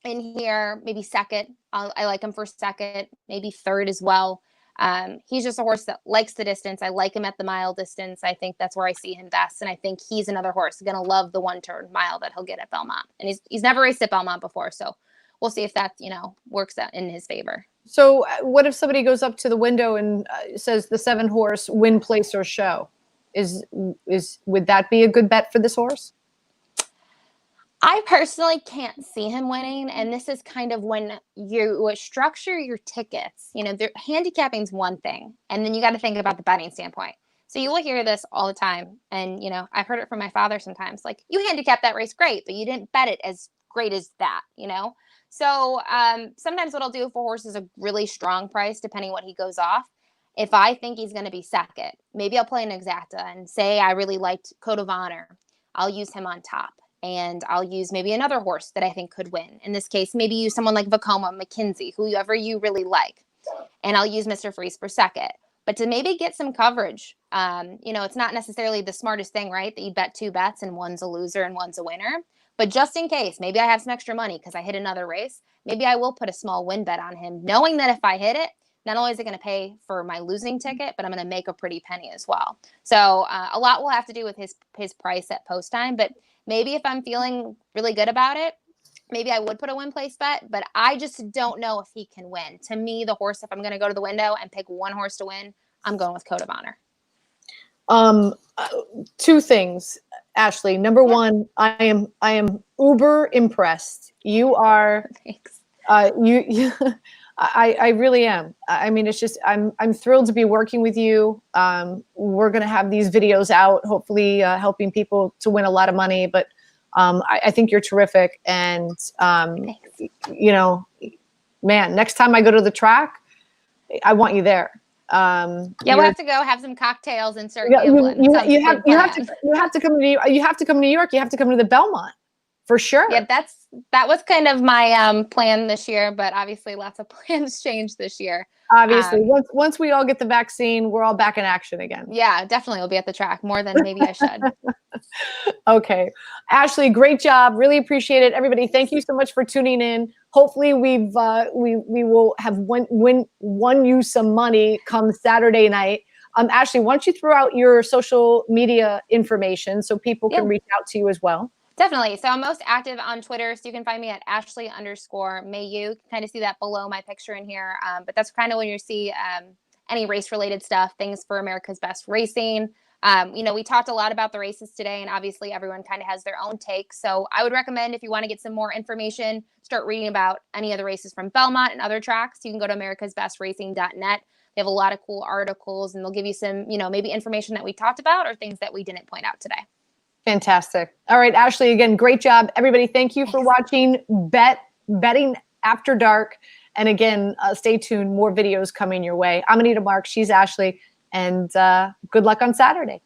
in here, maybe second. I like him for second, maybe third as well. He's just a horse that likes the distance. I like him at the mile distance. I think that's where I see him best. And I think he's another horse going to love the 1-turn mile that he'll get at Belmont. And he's never raced at Belmont before. So we'll see if that, works out in his favor. So what if somebody goes up to the window and says the 7-horse win, place, or show? Would that be a good bet for this horse? I personally can't see him winning, and this is kind of when you structure your tickets. Handicapping's one thing, and then you got to think about the betting standpoint. So you will hear this all the time, and I've heard it from my father sometimes. Like, you handicapped that race great, but you didn't bet it as great as that. So sometimes what I'll do if a horse is a really strong price, depending what he goes off. If I think he's going to be second, maybe I'll play an exacta and say I really liked Code of Honor. I'll use him on top. And I'll use maybe another horse that I think could win. In this case, maybe use someone like Vacoma, Mackenzie, whoever you really like. And I'll use Mr. Freeze for second. But to maybe get some coverage, it's not necessarily the smartest thing, right? That you bet 2 bets and one's a loser and one's a winner. But just in case, maybe I have some extra money because I hit another race. Maybe I will put a small win bet on him, knowing that if I hit it, not only is it going to pay for my losing ticket, but I'm going to make a pretty penny as well. So a lot will have to do with his price at post time. But maybe if I'm feeling really good about it, maybe I would put a win place bet, but I just don't know if he can win. To me, the horse, if I'm going to go to the window and pick one horse to win, I'm going with Code of Honor. 2 things, Ashley. Number one, I am uber impressed. You are, Thanks. I really am. I mean, it's just, I'm thrilled to be working with you. We're going to have these videos out, hopefully helping people to win a lot of money. But I think you're terrific. And, man, next time I go to the track, I want you there. We'll have to go have some cocktails and start gambling. You have to come to New York. You have to come to New York. You have to come to the Belmont. For sure. Yeah, that was kind of my plan this year, but obviously lots of plans changed this year. Obviously, once we all get the vaccine, we're all back in action again. Yeah, definitely will be at the track more than maybe I should. Okay. Ashley, great job. Really appreciate it. Everybody, thank you so much for tuning in. Hopefully we will have won you some money come Saturday night. Ashley, why don't you throw out your social media information so people can reach out to you as well? Definitely. So I'm most active on Twitter. So you can find me at Ashley_Mailloux. You can kind of see that below my picture in here. But that's kind of when you see any race related stuff, things for America's Best Racing. We talked a lot about the races today, and obviously everyone kind of has their own take. So I would recommend, if you want to get some more information, start reading about any of the races from Belmont and other tracks. You can go to americasbestracing.net. They have a lot of cool articles, and they'll give you some, maybe information that we talked about or things that we didn't point out today. Fantastic. All right, Ashley, again, great job. Everybody, thank you for watching Betting After Dark. And again, stay tuned. More videos coming your way. I'm Anita Marks. She's Ashley. And good luck on Saturday.